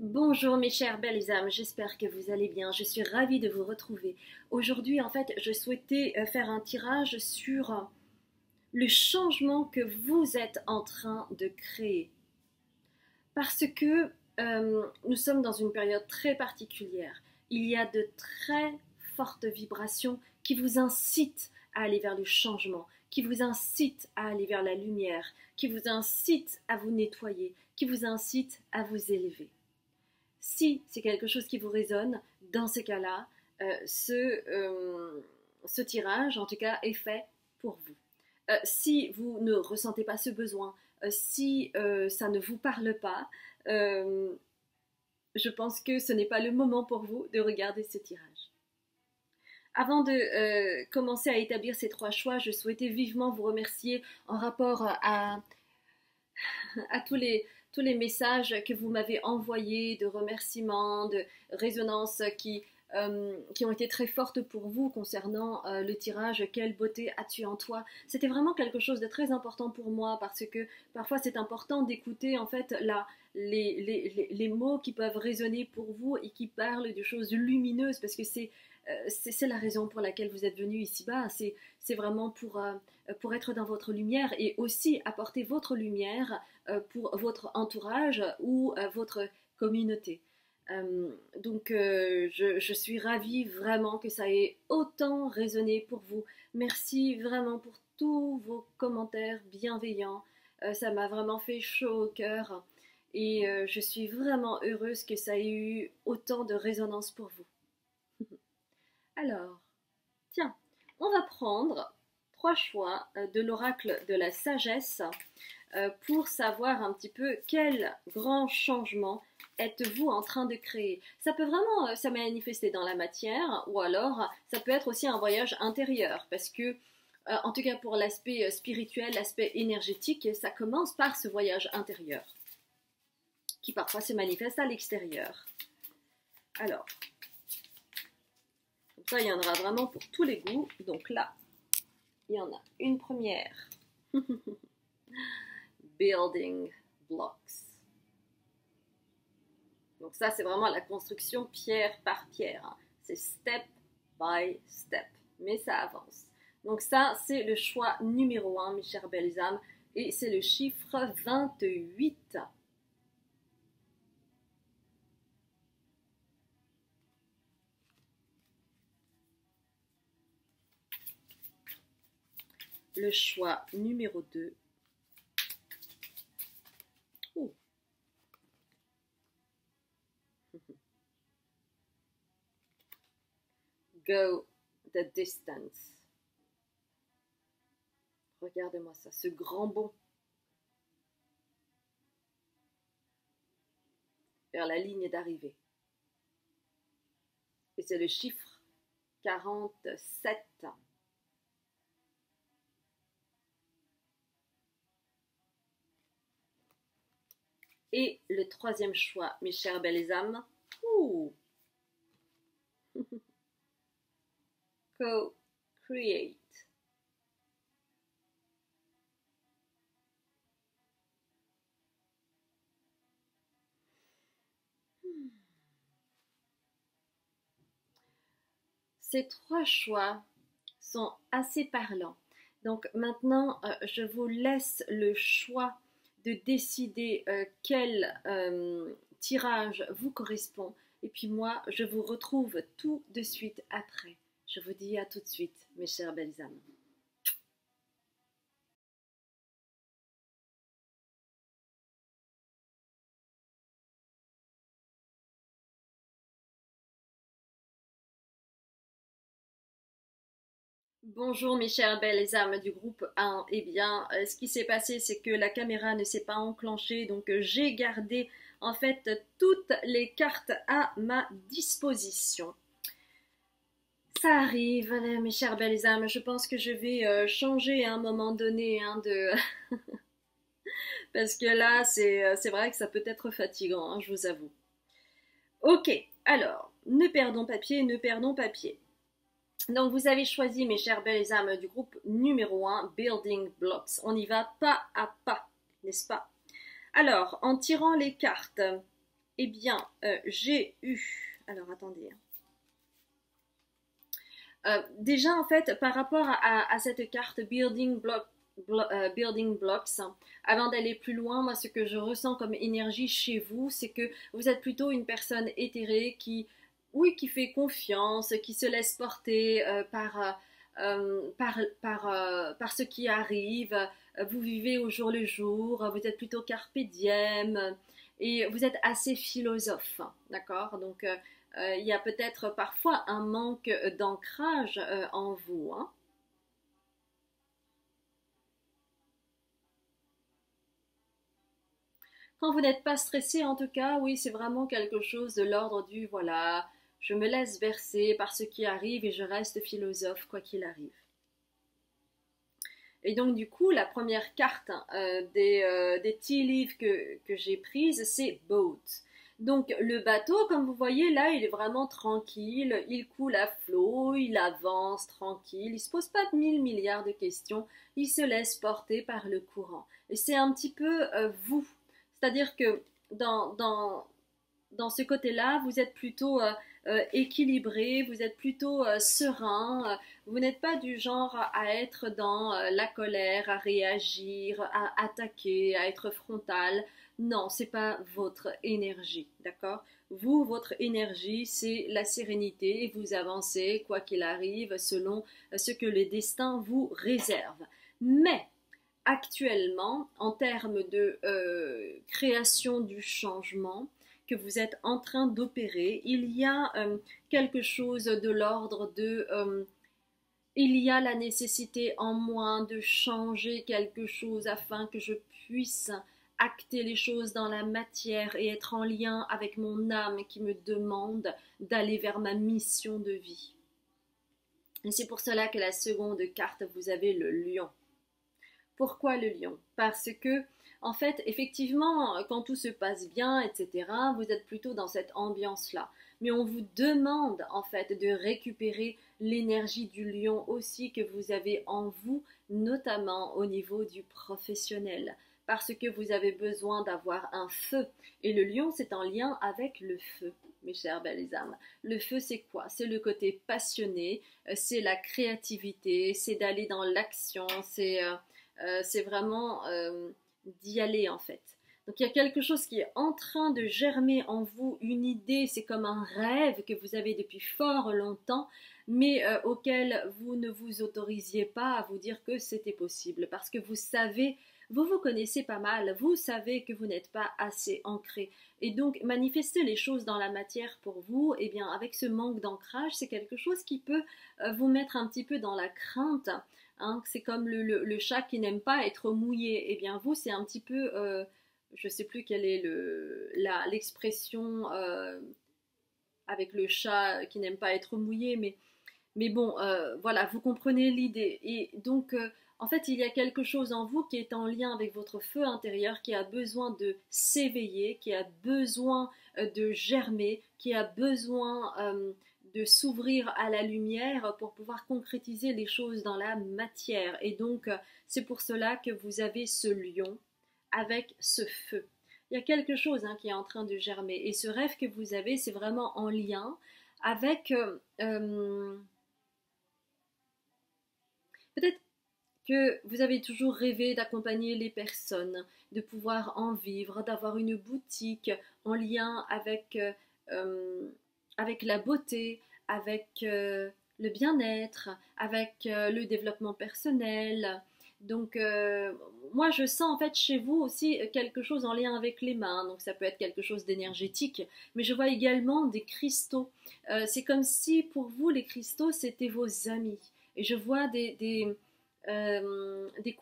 Bonjour mes chères belles âmes, j'espère que vous allez bien. Je suis ravie de vous retrouver. Aujourd'hui, en fait, je souhaitais faire un tirage sur le changement que vous êtes en train de créer. Parce que nous sommes dans une période très particulière. Il y a de très fortes vibrations qui vous incitent à aller vers le changement, qui vous incitent à aller vers la lumière, qui vous incitent à vous nettoyer, qui vous incitent à vous élever. Si c'est quelque chose qui vous résonne, dans ces cas-là, ce tirage, en tout cas, est fait pour vous. Si vous ne ressentez pas ce besoin, si ça ne vous parle pas, je pense que ce n'est pas le moment pour vous de regarder ce tirage. Avant de commencer à établir ces trois choix, je souhaitais vivement vous remercier en rapport à tous les messages que vous m'avez envoyés de remerciements, de résonances qui ont été très fortes pour vous concernant le tirage Quelle beauté as-tu en toi. C'était vraiment quelque chose de très important pour moi parce que parfois c'est important d'écouter en fait les mots qui peuvent résonner pour vous et qui parlent de choses lumineuses parce que c'est la raison pour laquelle vous êtes venu ici-bas. C'est vraiment pour être dans votre lumière et aussi apporter votre lumière pour votre entourage ou votre communauté. Je suis ravie vraiment que ça ait autant résonné pour vous. Merci vraiment pour tous vos commentaires bienveillants. Ça m'a vraiment fait chaud au cœur et je suis vraiment heureuse que ça ait eu autant de résonance pour vous. Alors, tiens, on va prendre trois choix de l'oracle de la sagesse pour savoir un petit peu quel grand changement êtes-vous en train de créer. Ça peut vraiment se manifester dans la matière ou alors ça peut être aussi un voyage intérieur parce que en tout cas pour l'aspect spirituel, l'aspect énergétique, ça commence par ce voyage intérieur qui parfois se manifeste à l'extérieur. Alors, ça, il y en aura vraiment pour tous les goûts. Donc là, il y en a une première. Building blocks. Donc ça, c'est vraiment la construction pierre par pierre. C'est step by step. Mais ça avance. Donc ça, c'est le choix numéro 1, mes chères belles âmes. Et c'est le chiffre 28. Le choix numéro 2. Go the distance. Regardez-moi ça, ce grand bond vers la ligne d'arrivée. Et c'est le chiffre 47. Et le troisième choix, mes chères belles âmes. Co-create. Ces trois choix sont assez parlants. Donc maintenant, je vous laisse le choix de décider quel tirage vous correspond. Et puis moi, je vous retrouve tout de suite après. Je vous dis à tout de suite, mes chères belles âmes. Bonjour mes chères belles âmes du groupe 1. Eh bien, ce qui s'est passé, c'est que la caméra ne s'est pas enclenchée, donc j'ai gardé en fait toutes les cartes à ma disposition. Ça arrive, mes chères belles âmes. Je pense que je vais changer à un moment donné de... Parce que là, c'est vrai que ça peut être fatigant, hein, je vous avoue. Ok, alors, ne perdons papier, ne perdons papier. Donc vous avez choisi, mes chères belles âmes, du groupe numéro 1, Building Blocks. On y va pas à pas, n'est-ce pas? Alors, en tirant les cartes, Eh bien, j'ai eu... Alors, attendez. Déjà, en fait, par rapport à cette carte Building Blocks, avant d'aller plus loin, moi, ce que je ressens comme énergie chez vous, c'est que vous êtes plutôt une personne éthérée qui, oui, qui fait confiance, qui se laisse porter par ce qui arrive. Vous vivez au jour le jour, vous êtes plutôt carpe diem et vous êtes assez philosophe, d'accord? Donc, il y a peut-être parfois un manque d'ancrage en vous, hein. Quand vous n'êtes pas stressé, en tout cas, oui, c'est vraiment quelque chose de l'ordre du voilà, je me laisse bercer par ce qui arrive et je reste philosophe quoi qu'il arrive. Et donc, du coup, la première carte des tea leaves que j'ai prise, c'est Boat. Donc, le bateau, comme vous voyez, là, il est vraiment tranquille. Il coule à flot, il avance tranquille. Il ne se pose pas de mille milliards de questions. Il se laisse porter par le courant. Et c'est un petit peu vous. C'est-à-dire que dans, dans, dans ce côté-là, vous êtes plutôt équilibré, vous êtes plutôt serein, vous n'êtes pas du genre à être dans la colère, à réagir, à attaquer, à être frontal. Non, c'est pas votre énergie, d'accord? Vous, votre énergie, c'est la sérénité et vous avancez, quoi qu'il arrive, selon ce que le destin vous réserve. Mais actuellement, en termes de création du changement que vous êtes en train d'opérer, il y a quelque chose de l'ordre de il y a la nécessité en moi de changer quelque chose afin que je puisse acter les choses dans la matière et être en lien avec mon âme qui me demande d'aller vers ma mission de vie. Et c'est pour cela que la seconde carte, vous avez le lion. Pourquoi le lion? Parce que, en fait, effectivement, quand tout se passe bien, etc., vous êtes plutôt dans cette ambiance-là. Mais on vous demande, en fait, de récupérer l'énergie du lion aussi que vous avez en vous, notamment au niveau du professionnel. Parce que vous avez besoin d'avoir un feu. Et le lion, c'est en lien avec le feu, mes chères belles âmes. Le feu, c'est quoi? C'est le côté passionné, c'est la créativité, c'est d'aller dans l'action, c'est vraiment d'y aller en fait. Donc il y a quelque chose qui est en train de germer en vous, une idée, c'est comme un rêve que vous avez depuis fort longtemps, mais auquel vous ne vous autorisiez pas à vous dire que c'était possible, parce que vous savez, vous vous connaissez pas mal, vous savez que vous n'êtes pas assez ancré. Et donc manifester les choses dans la matière pour vous, eh bien avec ce manque d'ancrage, c'est quelque chose qui peut vous mettre un petit peu dans la crainte. Hein, c'est comme le chat qui n'aime pas être mouillé. Eh bien, vous, c'est un petit peu, je ne sais plus quelle est l'expression avec le chat qui n'aime pas être mouillé, mais bon, voilà, vous comprenez l'idée. Et donc, en fait, il y a quelque chose en vous qui est en lien avec votre feu intérieur, qui a besoin de s'éveiller, qui a besoin de germer, qui a besoin de s'ouvrir à la lumière pour pouvoir concrétiser les choses dans la matière. Et donc, c'est pour cela que vous avez ce lion avec ce feu. Il y a quelque chose qui est en train de germer. Et ce rêve que vous avez, c'est vraiment en lien avec... peut-être que vous avez toujours rêvé d'accompagner les personnes, de pouvoir en vivre, d'avoir une boutique en lien avec la beauté, avec le bien-être, avec le développement personnel. Donc, moi, je sens en fait chez vous aussi quelque chose en lien avec les mains. Donc, ça peut être quelque chose d'énergétique, mais je vois également des cristaux. C'est comme si pour vous, les cristaux, c'était vos amis. Et je vois des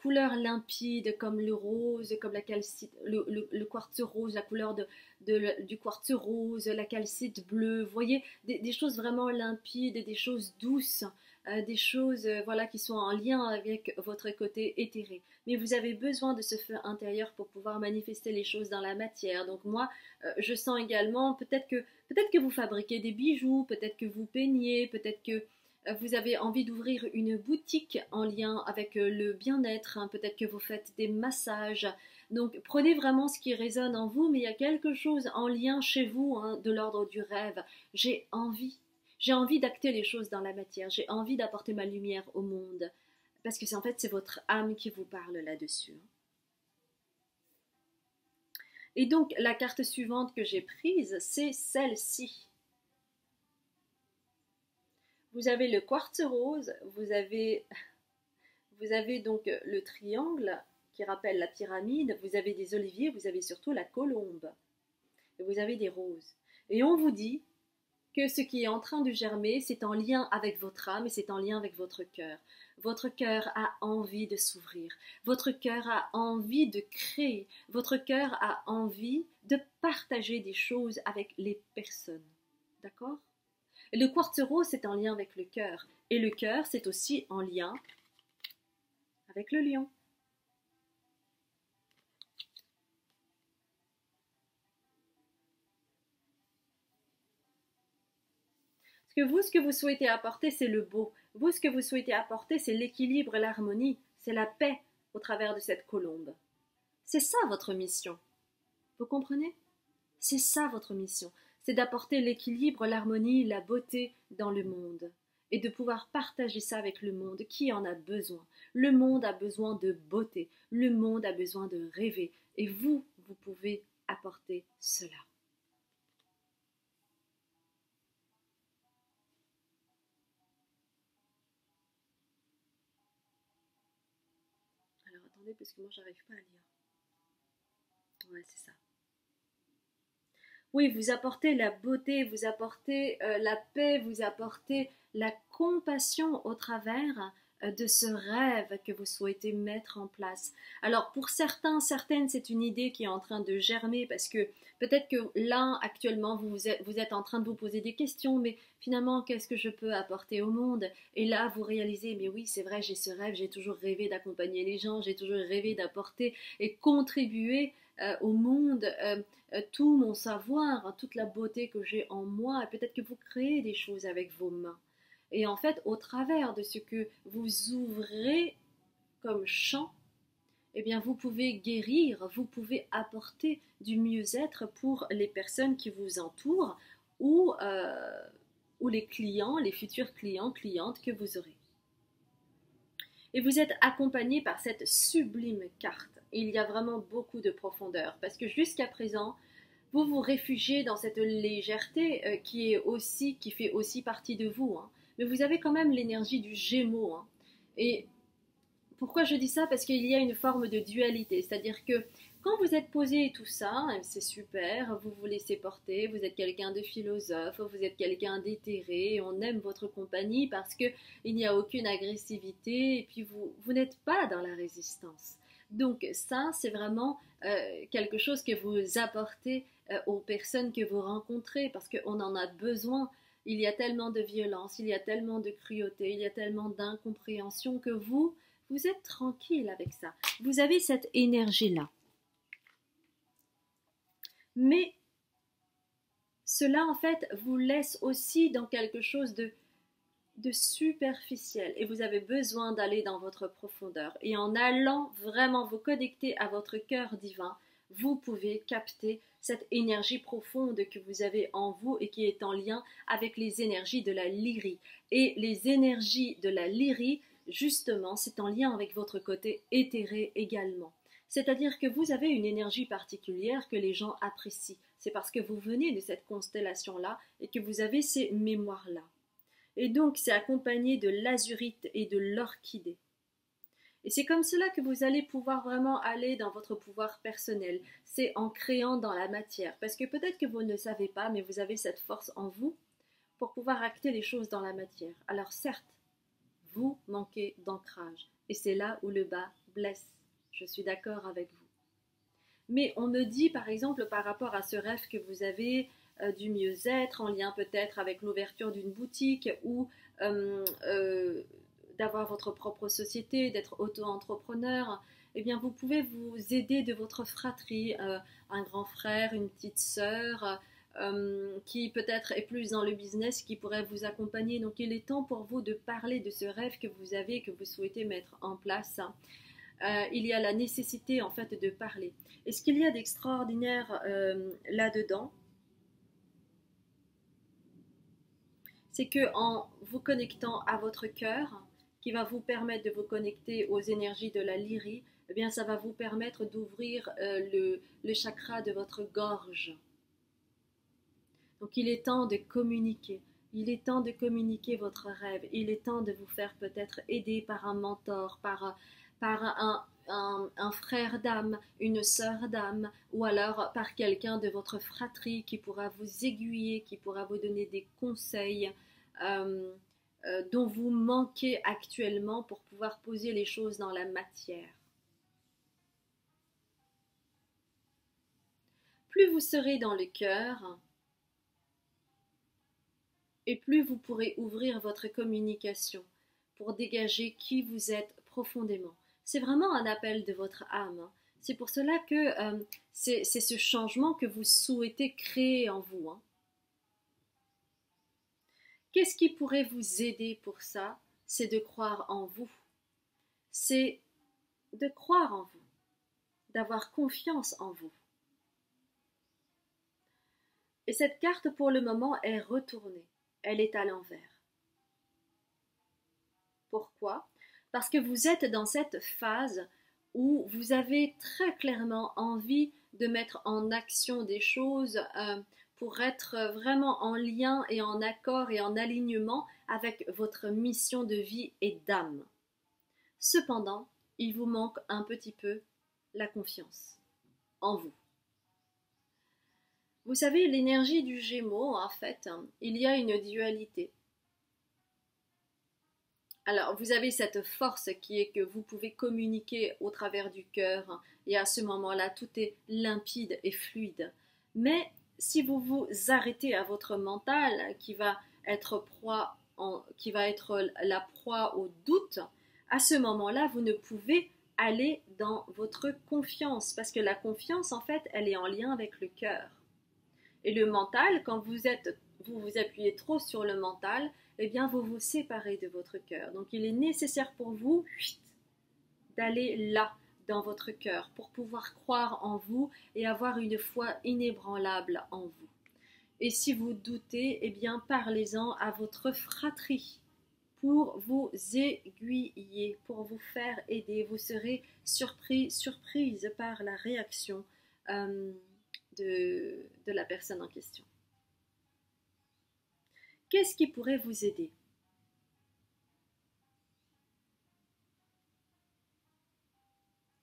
couleurs limpides comme le rose, comme la calcite, le quartz rose, la couleur du quartz rose, la calcite bleue. Vous voyez, des choses vraiment limpides, des choses douces, des choses voilà, qui sont en lien avec votre côté éthéré. Mais vous avez besoin de ce feu intérieur pour pouvoir manifester les choses dans la matière. Donc moi, je sens également peut-être que vous fabriquez des bijoux, peut-être que vous peignez, peut-être que vous avez envie d'ouvrir une boutique en lien avec le bien-être, hein, peut-être que vous faites des massages. Donc prenez vraiment ce qui résonne en vous, mais il y a quelque chose en lien chez vous, hein, de l'ordre du rêve. J'ai envie. J'ai envie d'acter les choses dans la matière. J'ai envie d'apporter ma lumière au monde. Parce que en fait, c'est votre âme qui vous parle là-dessus. Et donc, la carte suivante que j'ai prise, c'est celle-ci. Vous avez le quartz rose, vous avez donc le triangle qui rappelle la pyramide, vous avez des oliviers, vous avez surtout la colombe, et vous avez des roses. Et on vous dit que ce qui est en train de germer, c'est en lien avec votre âme et c'est en lien avec votre cœur. Votre cœur a envie de s'ouvrir, votre cœur a envie de créer, votre cœur a envie de partager des choses avec les personnes. D'accord ? Le quartz rose, c'est en lien avec le cœur. Et le cœur, c'est aussi en lien avec le lion. Parce que vous, ce que vous souhaitez apporter, c'est le beau. Vous, ce que vous souhaitez apporter, c'est l'équilibre, l'harmonie, c'est la paix au travers de cette colombe. C'est ça votre mission. Vous comprenez ? C'est ça votre mission. C'est d'apporter l'équilibre, l'harmonie, la beauté dans le monde. Et de pouvoir partager ça avec le monde qui en a besoin. Le monde a besoin de beauté. Le monde a besoin de rêver. Et vous, vous pouvez apporter cela. Alors attendez, parce que moi j'arrive pas à lire. Ouais, c'est ça. Oui, vous apportez la beauté, vous apportez la paix, vous apportez la compassion au travers de ce rêve que vous souhaitez mettre en place. Alors pour certains, certaines, c'est une idée qui est en train de germer parce que peut-être que là, actuellement, vous êtes en train de vous poser des questions, mais finalement, qu'est-ce que je peux apporter au monde? Et là, vous réalisez, mais oui, c'est vrai, j'ai ce rêve, j'ai toujours rêvé d'accompagner les gens, j'ai toujours rêvé d'apporter et contribuer au monde. Tout mon savoir, hein, toute la beauté que j'ai en moi, et peut-être que vous créez des choses avec vos mains. Et en fait, au travers de ce que vous ouvrez comme champ, eh bien, vous pouvez guérir, vous pouvez apporter du mieux-être pour les personnes qui vous entourent ou les clients, les futurs clients, clientes que vous aurez. Et vous êtes accompagné par cette sublime carte. Il y a vraiment beaucoup de profondeur parce que jusqu'à présent, vous vous réfugiez dans cette légèreté qui fait aussi partie de vous. Hein. Mais vous avez quand même l'énergie du Gémeaux. Hein. Et pourquoi je dis ça? Parce qu'il y a une forme de dualité. C'est-à-dire que quand vous êtes posé et tout ça, c'est super, vous vous laissez porter, vous êtes quelqu'un de philosophe, vous êtes quelqu'un d'éthéré, on aime votre compagnie parce qu'il n'y a aucune agressivité et puis vous n'êtes pas dans la résistance. Donc ça, c'est vraiment quelque chose que vous apportez aux personnes que vous rencontrez parce qu'on en a besoin. Il y a tellement de violence, il y a tellement de cruauté, il y a tellement d'incompréhension que vous êtes tranquille avec ça. Vous avez cette énergie-là. Mais cela, en fait, vous laisse aussi dans quelque chose de superficiel et vous avez besoin d'aller dans votre profondeur. Et en allant vraiment vous connecter à votre cœur divin, vous pouvez capter cette énergie profonde que vous avez en vous et qui est en lien avec les énergies de la lyrie. Et les énergies de la lyrie, justement, c'est en lien avec votre côté éthéré également. C'est-à-dire que vous avez une énergie particulière que les gens apprécient. C'est parce que vous venez de cette constellation-là et que vous avez ces mémoires-là. Et donc, c'est accompagné de l'azurite et de l'orchidée. Et c'est comme cela que vous allez pouvoir vraiment aller dans votre pouvoir personnel. C'est en créant dans la matière. Parce que peut-être que vous ne savez pas, mais vous avez cette force en vous pour pouvoir acter les choses dans la matière. Alors certes, vous manquez d'ancrage. Et c'est là où le bas blesse. Je suis d'accord avec vous. Mais on me dit, par exemple, par rapport à ce rêve que vous avez du mieux-être, en lien peut-être avec l'ouverture d'une boutique ou d'avoir votre propre société, d'être auto-entrepreneur, eh bien vous pouvez vous aider de votre fratrie, un grand frère, une petite sœur, qui peut-être est plus dans le business, qui pourrait vous accompagner. Donc il est temps pour vous de parler de ce rêve que vous avez, que vous souhaitez mettre en place. il y a la nécessité en fait de parler. Et ce qu'il y a d'extraordinaire là-dedans, c'est que en vous connectant à votre cœur, qui va vous permettre de vous connecter aux énergies de la lyrie, eh bien ça va vous permettre d'ouvrir le chakra de votre gorge. Donc il est temps de communiquer. Il est temps de communiquer votre rêve. Il est temps de vous faire peut-être aider par un mentor, par un frère d'âme, une sœur d'âme, ou alors par quelqu'un de votre fratrie qui pourra vous aiguiller, qui pourra vous donner des conseils euh, dont vous manquez actuellement pour pouvoir poser les choses dans la matière. Plus vous serez dans le cœur, et plus vous pourrez ouvrir votre communication pour dégager qui vous êtes profondément. C'est vraiment un appel de votre âme. C'est pour cela que c'est ce changement que vous souhaitez créer en vous. Qu'est-ce qui pourrait vous aider pour ça? C'est de croire en vous. C'est de croire en vous, d'avoir confiance en vous. Et cette carte, pour le moment, est retournée. Elle est à l'envers. Pourquoi? Parce que vous êtes dans cette phase où vous avez très clairement envie de mettre en action des choses pour être vraiment en lien et en accord et en alignement avec votre mission de vie et d'âme. Cependant, il vous manque un petit peu la confiance en vous. Vous savez, l'énergie du Gémeaux, en fait, il y a une dualité. Alors, vous avez cette force qui est que vous pouvez communiquer au travers du cœur et à ce moment-là, tout est limpide et fluide. Mais si vous vous arrêtez à votre mental qui va être la proie au doute, à ce moment-là, vous ne pouvez aller dans votre confiance parce que la confiance, en fait, elle est en lien avec le cœur. Et le mental, quand vous vous appuyez trop sur le mental, eh bien vous vous séparez de votre cœur. Donc il est nécessaire pour vous d'aller là, dans votre cœur, pour pouvoir croire en vous et avoir une foi inébranlable en vous. Et si vous doutez, eh bien parlez-en à votre fratrie pour vous aiguiller, pour vous faire aider. Vous serez surprise par la réaction de la personne en question. Qu'est-ce qui pourrait vous aider?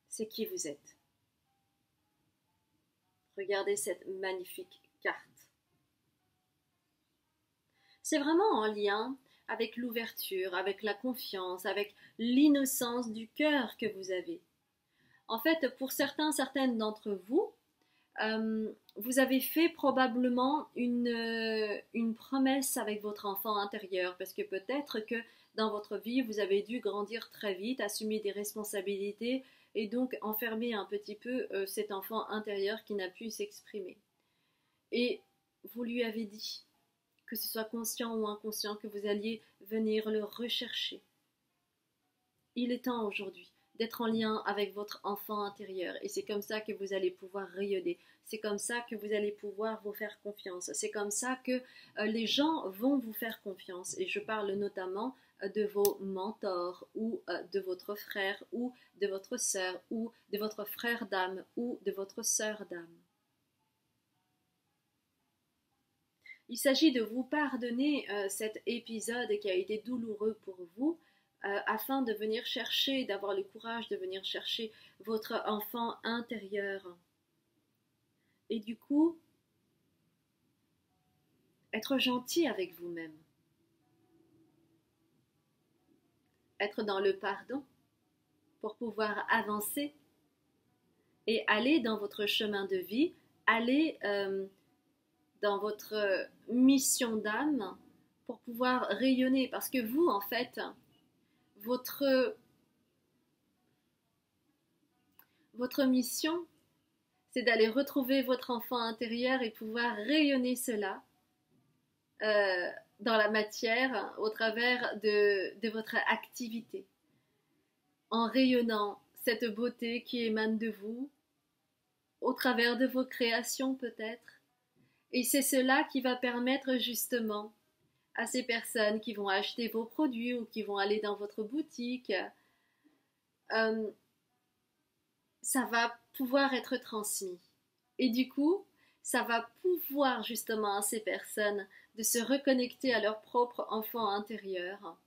C'est qui vous êtes. Regardez cette magnifique carte. C'est vraiment en lien avec l'ouverture, avec la confiance, avec l'innocence du cœur que vous avez. En fait, pour certaines d'entre vous, vous avez fait probablement une promesse avec votre enfant intérieur, parce que peut-être que dans votre vie, vous avez dû grandir très vite, assumer des responsabilités et donc enfermer un petit peu cet enfant intérieur qui n'a pu s'exprimer. Et vous lui avez dit, que ce soit conscient ou inconscient, que vous alliez venir le rechercher. Il est temps aujourd'hui d'être en lien avec votre enfant intérieur et c'est comme ça que vous allez pouvoir rayonner. C'est comme ça que vous allez pouvoir vous faire confiance. C'est comme ça que les gens vont vous faire confiance. Et je parle notamment de vos mentors ou de votre frère ou de votre sœur ou de votre frère d'âme ou de votre sœur d'âme. Il s'agit de vous pardonner cet épisode qui a été douloureux pour vous afin de venir chercher, d'avoir le courage de venir chercher votre enfant intérieur. Et du coup, être gentil avec vous-même. Être dans le pardon pour pouvoir avancer et aller dans votre chemin de vie, aller dans votre mission d'âme pour pouvoir rayonner. Parce que vous, en fait, votre mission, c'est d'aller retrouver votre enfant intérieur et pouvoir rayonner cela dans la matière au travers de votre activité. En rayonnant cette beauté qui émane de vous, au travers de vos créations peut-être. Et c'est cela qui va permettre justement à ces personnes qui vont acheter vos produits ou qui vont aller dans votre boutique, ça va pouvoir être transmis. Et du coup, ça va pouvoir justement à ces personnes de se reconnecter à leur propre enfant intérieur.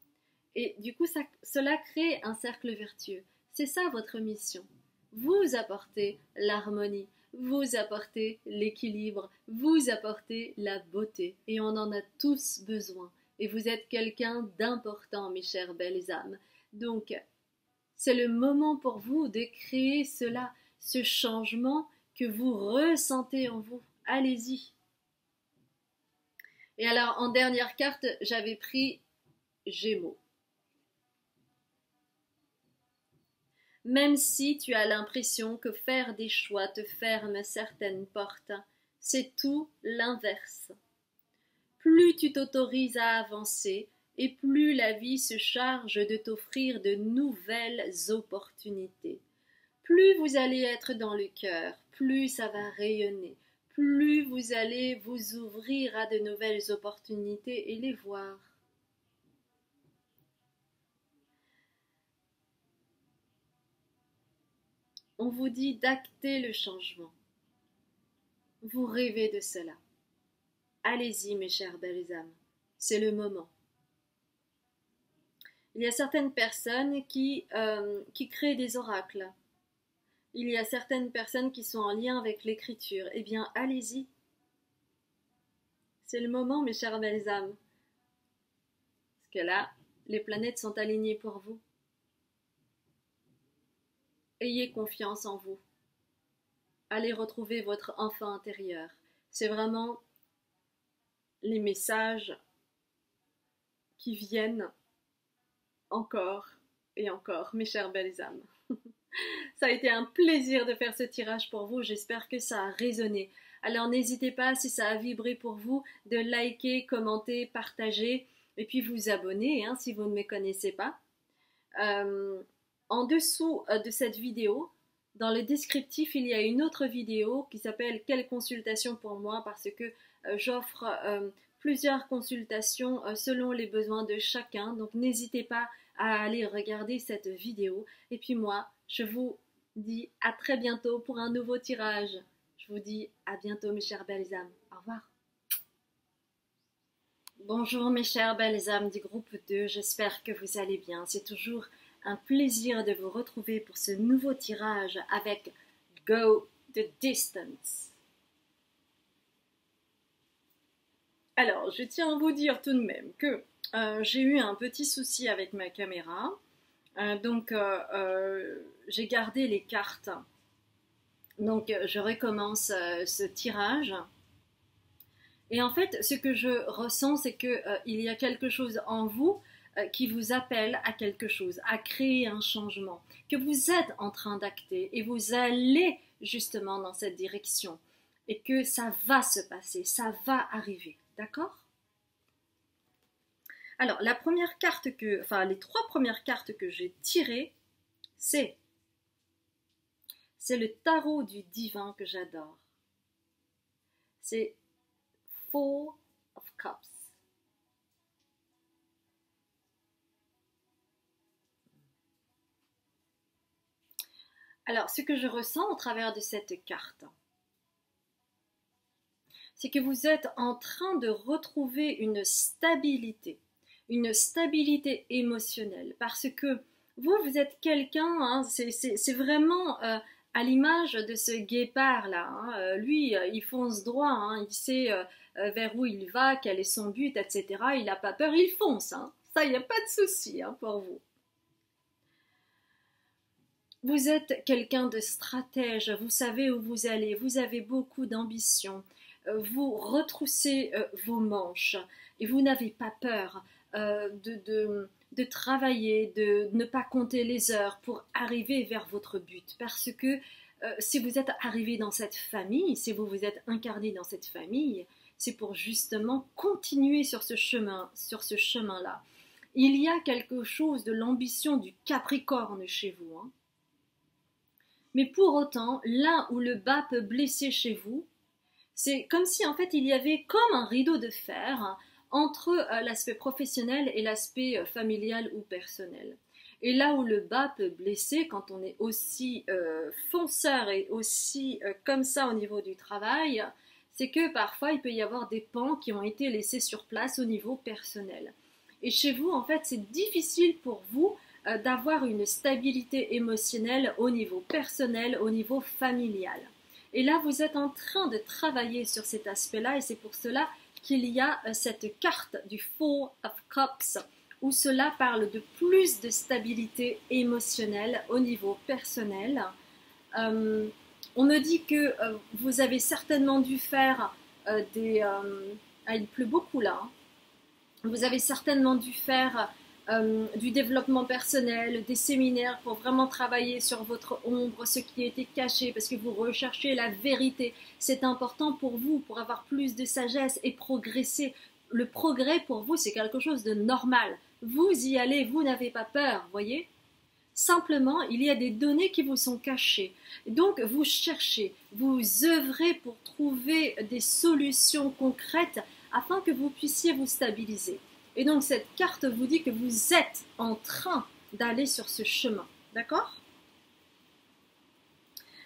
Et du coup, cela crée un cercle vertueux. C'est ça votre mission. Vous apportez l'harmonie, vous apportez l'équilibre, vous apportez la beauté. Et on en a tous besoin. Et vous êtes quelqu'un d'important, mes chères belles âmes. Donc, c'est le moment pour vous de créer cela, ce changement que vous ressentez en vous. Allez-y. Et alors, en dernière carte, j'avais pris Gémeaux. Même si tu as l'impression que faire des choix te ferme certaines portes, c'est tout l'inverse. Plus tu t'autorises à avancer, et plus la vie se charge de t'offrir de nouvelles opportunités. Plus vous allez être dans le cœur, plus ça va rayonner, plus vous allez vous ouvrir à de nouvelles opportunités et les voir. On vous dit d'acter le changement. Vous rêvez de cela. Allez-y, mes chères belles âmes, c'est le moment. Il y a certaines personnes qui créent des oracles. Il y a certaines personnes qui sont en lien avec l'écriture. Eh bien, allez-y. C'est le moment, mes chères belles âmes. Parce que là, les planètes sont alignées pour vous. Ayez confiance en vous. Allez retrouver votre enfant intérieur. C'est vraiment les messages qui viennent encore et encore, mes chères belles âmes. Ça a été un plaisir de faire ce tirage pour vous. J'espère que ça a résonné. Alors n'hésitez pas, si ça a vibré pour vous, de liker, commenter, partager et puis vous abonner si vous ne me connaissez pas. En dessous de cette vidéo, dans le descriptif, il y a une autre vidéo qui s'appelle « Quelle consultation pour moi ?» parce que j'offre plusieurs consultations selon les besoins de chacun. Donc n'hésitez pas à aller regarder cette vidéo. Et puis moi, je vous dis à très bientôt pour un nouveau tirage. Je vous dis à bientôt mes chères belles âmes. Au revoir. Bonjour mes chères belles âmes du groupe 2, j'espère que vous allez bien. C'est toujours un plaisir de vous retrouver pour ce nouveau tirage avec Go the Distance. Alors, je tiens à vous dire tout de même que j'ai eu un petit souci avec ma caméra. Donc, j'ai gardé les cartes. Donc, je recommence ce tirage. Et en fait, ce que je ressens, c'est qu'il y a quelque chose en vous qui vous appelle à quelque chose, à créer un changement, que vous êtes en train d'acter et vous allez justement dans cette direction. Et que ça va se passer, ça va arriver. D'accord ? Alors, les trois premières cartes que j'ai tirées, c'est le tarot du divin que j'adore. C'est Four of Cups. Alors, ce que je ressens au travers de cette carte, c'est que vous êtes en train de retrouver une stabilité émotionnelle, parce que vous êtes quelqu'un, c'est vraiment à l'image de ce guépard-là. Lui, il fonce droit, il sait vers où il va, quel est son but, etc. Il n'a pas peur, il fonce. Ça, il n'y a pas de souci pour vous. Vous êtes quelqu'un de stratège, vous savez où vous allez, vous avez beaucoup d'ambition. Vous retroussez vos manches et vous n'avez pas peur de travailler, de ne pas compter les heures pour arriver vers votre but. Parce que si vous êtes arrivé dans cette famille, si vous vous êtes incarné dans cette famille, c'est pour justement continuer sur ce chemin-là. Il y a quelque chose de l'ambition du Capricorne chez vous. Mais pour autant, là où le bas peut blesser chez vous, c'est comme si en fait il y avait comme un rideau de fer entre l'aspect professionnel et l'aspect familial ou personnel. Et là où le bas peut blesser quand on est aussi fonceur et aussi comme ça au niveau du travail, c'est que parfois il peut y avoir des pans qui ont été laissés sur place au niveau personnel. Et chez vous, en fait, c'est difficile pour vous d'avoir une stabilité émotionnelle au niveau personnel, au niveau familial. Et là, vous êtes en train de travailler sur cet aspect-là et c'est pour cela qu'il y a cette carte du Four of Cups où cela parle de plus de stabilité émotionnelle au niveau personnel. On me dit que vous avez certainement dû faire il pleut beaucoup là. Hein. Vous avez certainement dû faire du développement personnel, des séminaires pour vraiment travailler sur votre ombre, ce qui était caché, parce que vous recherchez la vérité. C'est important pour vous, pour avoir plus de sagesse et progresser. Le progrès pour vous, c'est quelque chose de normal. Vous y allez, vous n'avez pas peur, voyez ? Simplement, il y a des données qui vous sont cachées. Donc, vous cherchez, vous œuvrez pour trouver des solutions concrètes afin que vous puissiez vous stabiliser. Et donc, cette carte vous dit que vous êtes en train d'aller sur ce chemin. D'accord ?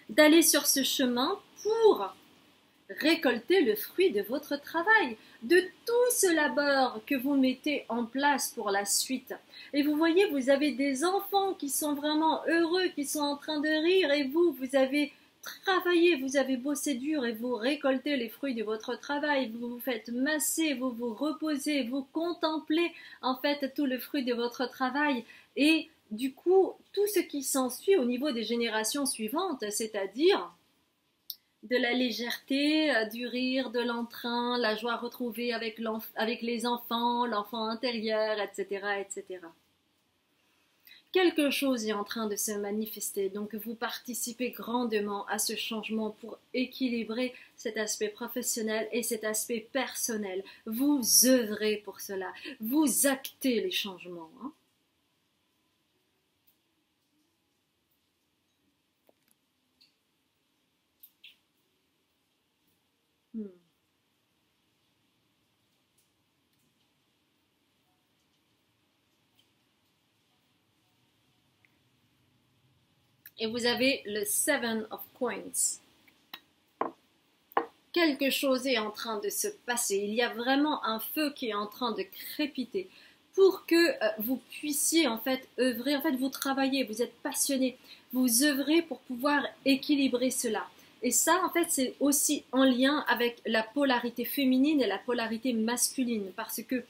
D'aller sur ce chemin pour récolter le fruit de votre travail, de tout ce labeur que vous mettez en place pour la suite. Et vous voyez, vous avez des enfants qui sont vraiment heureux, qui sont en train de rire, et vous avez travaillé, vous avez bossé dur et vous récoltez les fruits de votre travail, vous vous faites masser, vous vous reposez, vous contemplez en fait tout le fruit de votre travail et du coup, tout ce qui s'ensuit au niveau des générations suivantes, c'est-à-dire de la légèreté, du rire, de l'entrain, la joie retrouvée avec les enfants, l'enfant intérieur, etc., etc. Quelque chose est en train de se manifester, donc vous participez grandement à ce changement pour équilibrer cet aspect professionnel et cet aspect personnel. Vous œuvrez pour cela, vous actez les changements. Hein. Et vous avez le Seven of Coins. Quelque chose est en train de se passer. Il y a vraiment un feu qui est en train de crépiter pour que vous puissiez en fait œuvrer. En fait, vous travaillez, vous êtes passionné, vous œuvrez pour pouvoir équilibrer cela. Et ça, en fait, c'est aussi en lien avec la polarité féminine et la polarité masculine, parce que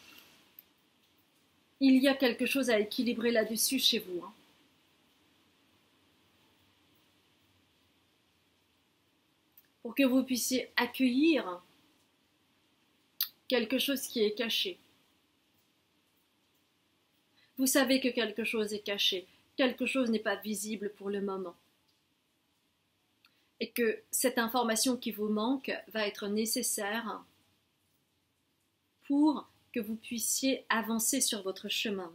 il y a quelque chose à équilibrer là-dessus chez vous. Hein. Pour que vous puissiez accueillir quelque chose qui est caché. Vous savez que quelque chose est caché, quelque chose n'est pas visible pour le moment. Et que cette information qui vous manque va être nécessaire pour que vous puissiez avancer sur votre chemin.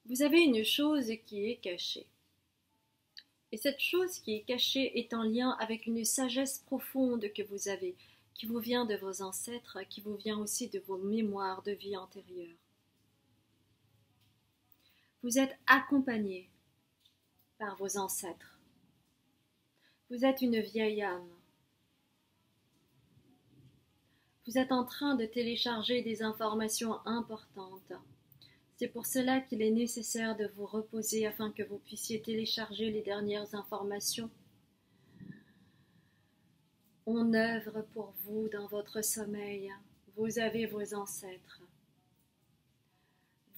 Vous avez une chose qui est cachée. Et cette chose qui est cachée est en lien avec une sagesse profonde que vous avez, qui vous vient de vos ancêtres, qui vous vient aussi de vos mémoires de vie antérieure. Vous êtes accompagné par vos ancêtres. Vous êtes une vieille âme. Vous êtes en train de télécharger des informations importantes. C'est pour cela qu'il est nécessaire de vous reposer afin que vous puissiez télécharger les dernières informations. On œuvre pour vous dans votre sommeil. Vous avez vos ancêtres.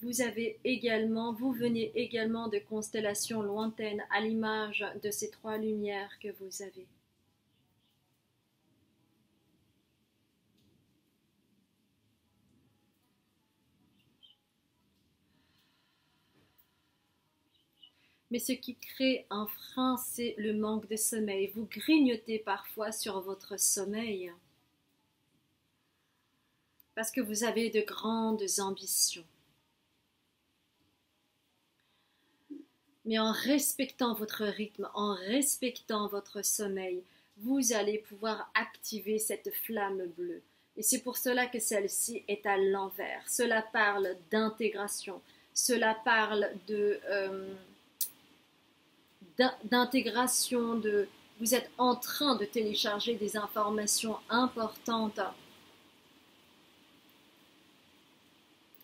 Vous venez également de constellations lointaines à l'image de ces trois lumières que vous avez. Mais ce qui crée un frein, c'est le manque de sommeil. Vous grignotez parfois sur votre sommeil parce que vous avez de grandes ambitions. Mais en respectant votre rythme, en respectant votre sommeil, vous allez pouvoir activer cette flamme bleue. Et c'est pour cela que celle-ci est à l'envers. Cela parle d'intégration. Cela parle d'intégration, vous êtes en train de télécharger des informations importantes.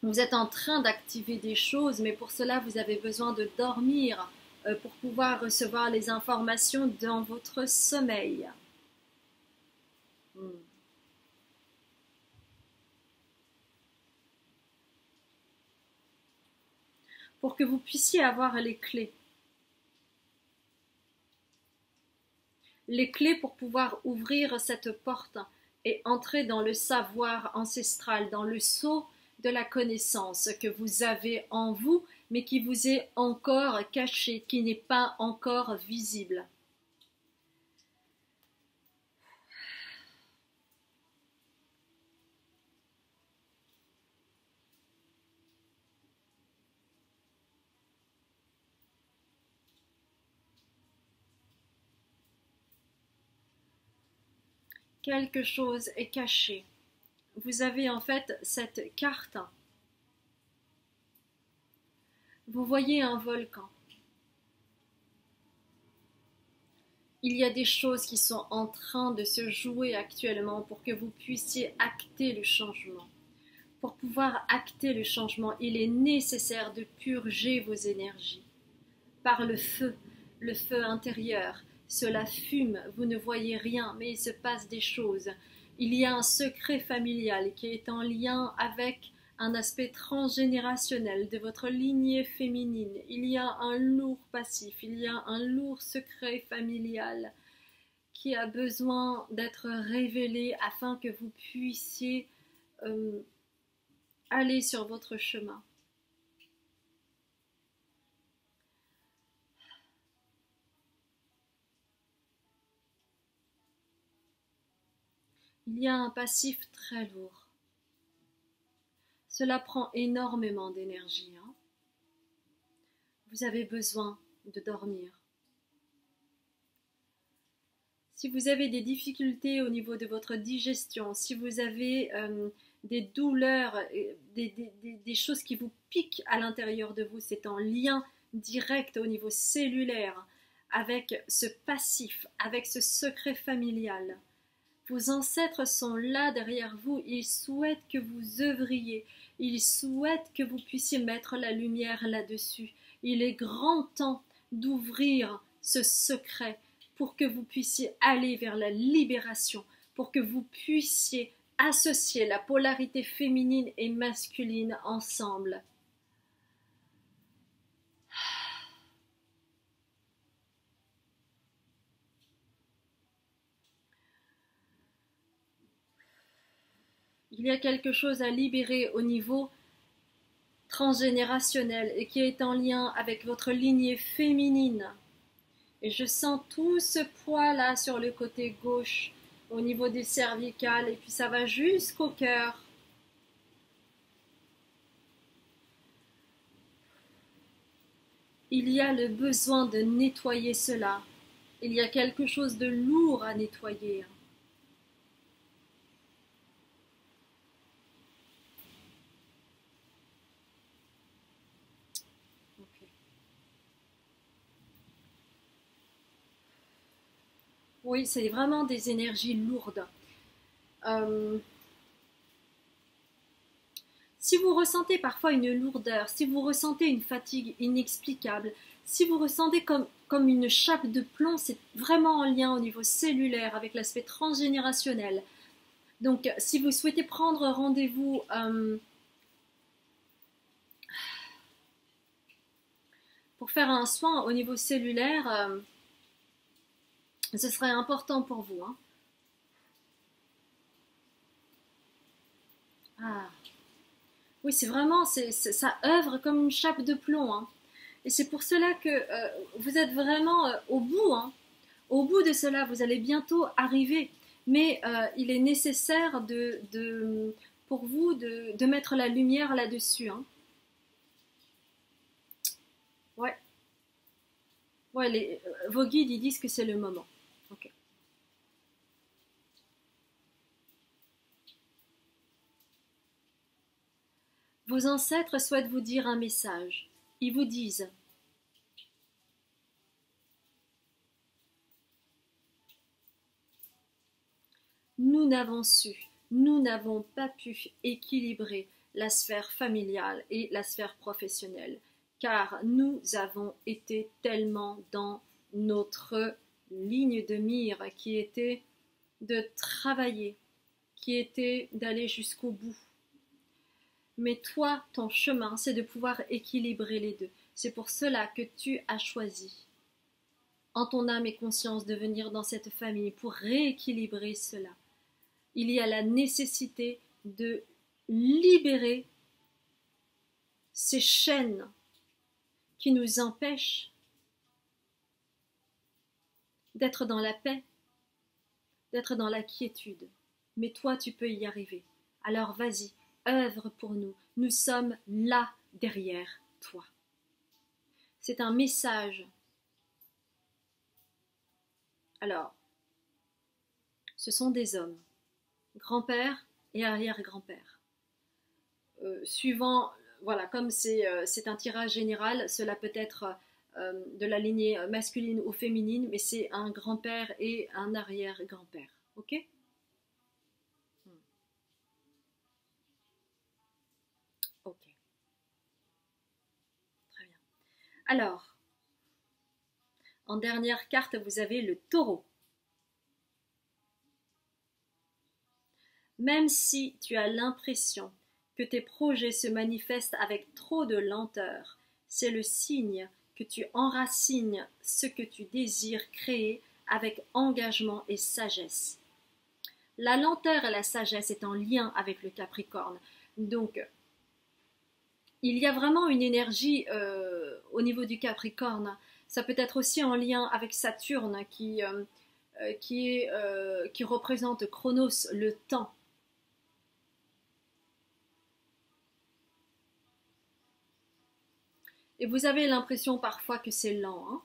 Vous êtes en train d'activer des choses, mais pour cela, vous avez besoin de dormir pour pouvoir recevoir les informations dans votre sommeil. Pour que vous puissiez avoir les clés. Les clés pour pouvoir ouvrir cette porte et entrer dans le savoir ancestral, dans le sceau de la connaissance que vous avez en vous, mais qui vous est encore caché, qui n'est pas encore visible. Quelque chose est caché. Vous avez en fait cette carte. Vous voyez un volcan. Il y a des choses qui sont en train de se jouer actuellement pour que vous puissiez acter le changement. Pour pouvoir acter le changement, il est nécessaire de purger vos énergies par le feu intérieur. Cela fume, vous ne voyez rien, mais il se passe des choses. Il y a un secret familial qui est en lien avec un aspect transgénérationnel de votre lignée féminine. Il y a un lourd passif, il y a un lourd secret familial qui a besoin d'être révélé afin que vous puissiez aller sur votre chemin. Il y a un passif très lourd. Cela prend énormément d'énergie. Vous avez besoin de dormir. Si vous avez des difficultés au niveau de votre digestion, si vous avez des douleurs, des choses qui vous piquent à l'intérieur de vous, c'est en lien direct au niveau cellulaire avec ce passif, avec ce secret familial. Vos ancêtres sont là derrière vous, ils souhaitent que vous œuvriez, ils souhaitent que vous puissiez mettre la lumière là-dessus. Il est grand temps d'ouvrir ce secret pour que vous puissiez aller vers la libération, pour que vous puissiez associer la polarité féminine et masculine ensemble. Il y a quelque chose à libérer au niveau transgénérationnel et qui est en lien avec votre lignée féminine. Et je sens tout ce poids là sur le côté gauche au niveau des cervicales et puis ça va jusqu'au cœur. Il y a le besoin de nettoyer cela. Il y a quelque chose de lourd à nettoyer. Oui, c'est vraiment des énergies lourdes. Si vous ressentez parfois une lourdeur, si vous ressentez une fatigue inexplicable, si vous ressentez comme une chape de plomb, c'est vraiment en lien au niveau cellulaire avec l'aspect transgénérationnel. Donc, si vous souhaitez prendre rendez-vous pour faire un soin au niveau cellulaire, ce serait important pour vous. Ah. Oui, c'est vraiment, ça œuvre comme une chape de plomb. Et c'est pour cela que vous êtes vraiment au bout, hein. Au bout de cela, vous allez bientôt arriver. Mais il est nécessaire pour vous de mettre la lumière là-dessus, hein. Ouais, ouais vos guides, ils disent que c'est le moment. Ok. Vos ancêtres souhaitent vous dire un message. Ils vous disent: nous n'avons pas pu équilibrer la sphère familiale et la sphère professionnelle, car nous avons été tellement dans notre ligne de mire qui était de travailler, qui était d'aller jusqu'au bout. Mais toi, ton chemin, c'est de pouvoir équilibrer les deux. C'est pour cela que tu as choisi, en ton âme et conscience, de venir dans cette famille pour rééquilibrer cela. Il y a la nécessité de libérer ces chaînes qui nous empêchent d'être dans la paix, d'être dans la quiétude. Mais toi, tu peux y arriver. Alors vas-y, œuvre pour nous. Nous sommes là derrière toi. C'est un message. Alors, ce sont des hommes, grand-père et arrière-grand-père. Suivant, voilà, comme c'est un tirage général, cela peut être de la lignée masculine ou féminine, mais c'est un grand-père et un arrière-grand-père. Ok? Ok, très bien. Alors, en dernière carte, vous avez le taureau. Même si tu as l'impression que tes projets se manifestent avec trop de lenteur, c'est le signe que tu enracines ce que tu désires créer avec engagement et sagesse. La lenteur et la sagesse est en lien avec le Capricorne. Donc, il y a vraiment une énergie au niveau du Capricorne. Ça peut être aussi en lien avec Saturne qui représente Chronos, le temps. Et vous avez l'impression parfois que c'est lent, hein.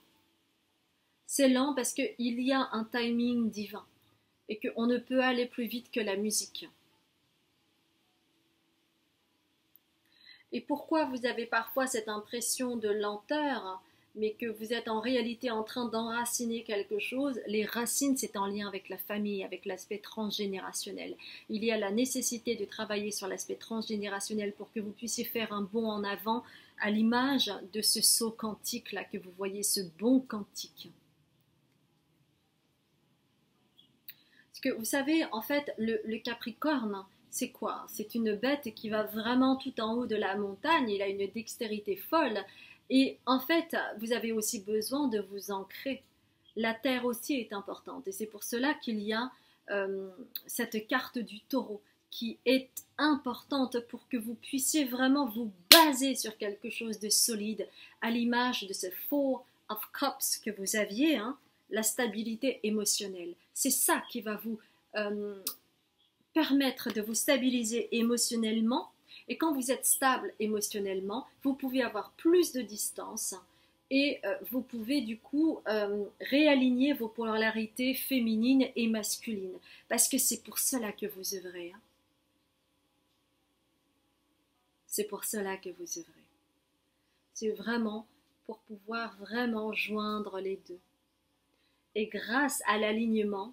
C'est lent parce qu'il y a un timing divin et qu'on ne peut aller plus vite que la musique. Et pourquoi vous avez parfois cette impression de lenteur, mais que vous êtes en réalité en train d'enraciner quelque chose? Les racines, c'est en lien avec la famille, avec l'aspect transgénérationnel. Il y a la nécessité de travailler sur l'aspect transgénérationnel pour que vous puissiez faire un bond en avant à l'image de ce saut quantique là que vous voyez, ce bond quantique. Parce que vous savez, en fait, le Capricorne, c'est quoi? C'est une bête qui va vraiment tout en haut de la montagne, il a une dextérité folle, et en fait, vous avez aussi besoin de vous ancrer. La terre aussi est importante, et c'est pour cela qu'il y a euh, cette carte du taureau qui est importante pour que vous puissiez vraiment vous baser sur quelque chose de solide, à l'image de ce Four of Cups que vous aviez, hein, la stabilité émotionnelle. C'est ça qui va vous euh, permettre de vous stabiliser émotionnellement. Et quand vous êtes stable émotionnellement, vous pouvez avoir plus de distance et vous pouvez du coup réaligner vos polarités féminines et masculines. Parce que c'est pour cela que vous œuvrez. Hein. C'est pour cela que vous œuvrez. C'est vraiment pour pouvoir vraiment joindre les deux. Et grâce à l'alignement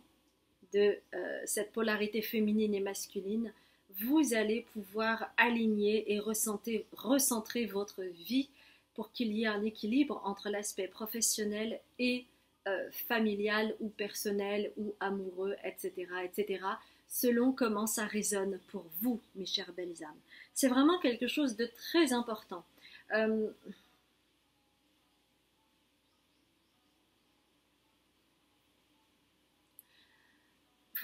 de cette polarité féminine et masculine, vous allez pouvoir aligner et recentrer votre vie pour qu'il y ait un équilibre entre l'aspect professionnel et familial ou personnel ou amoureux, etc., etc., selon comment ça résonne pour vous, mes chères belles âmes. C'est vraiment quelque chose de très important.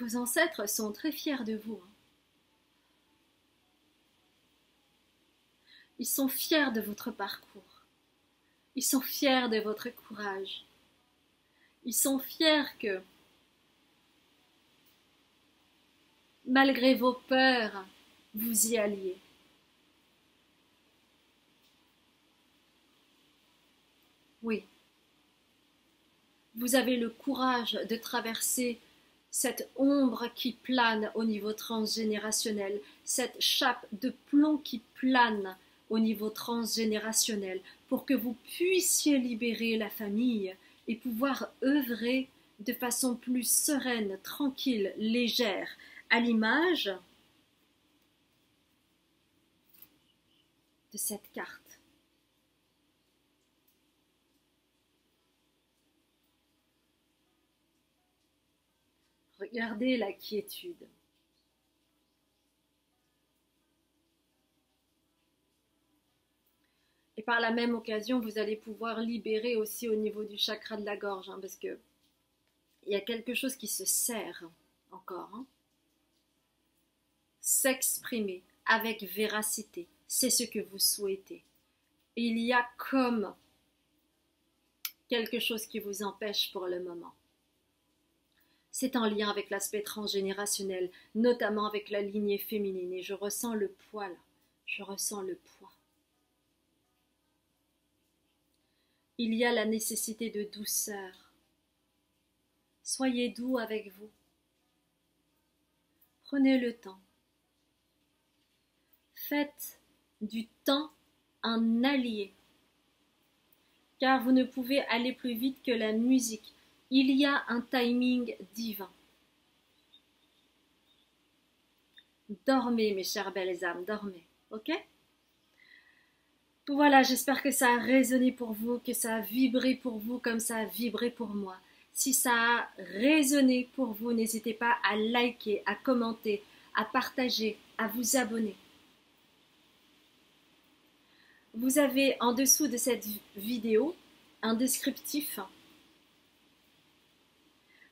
Vos ancêtres sont très fiers de vous. Ils sont fiers de votre parcours. Ils sont fiers de votre courage. Ils sont fiers que, malgré vos peurs, vous y alliez. Oui, vous avez le courage de traverser cette ombre qui plane au niveau transgénérationnel, cette chape de plomb qui plane au niveau transgénérationnel, pour que vous puissiez libérer la famille et pouvoir œuvrer de façon plus sereine, tranquille, légère, à l'image de cette carte. Regardez la quiétude. Et par la même occasion, vous allez pouvoir libérer aussi au niveau du chakra de la gorge, parce que il y a quelque chose qui se serre encore. S'exprimer avec véracité, c'est ce que vous souhaitez. Et il y a comme quelque chose qui vous empêche pour le moment. C'est en lien avec l'aspect transgénérationnel, notamment avec la lignée féminine. Et je ressens le poids là. Je ressens le poids. Il y a la nécessité de douceur. Soyez doux avec vous. Prenez le temps. Faites du temps un allié. Car vous ne pouvez aller plus vite que la musique. Il y a un timing divin. Dormez, mes chères belles âmes, dormez, ok? Voilà, j'espère que ça a résonné pour vous, que ça a vibré pour vous comme ça a vibré pour moi. Si ça a résonné pour vous, n'hésitez pas à liker, à commenter, à partager, à vous abonner. Vous avez en dessous de cette vidéo un descriptif.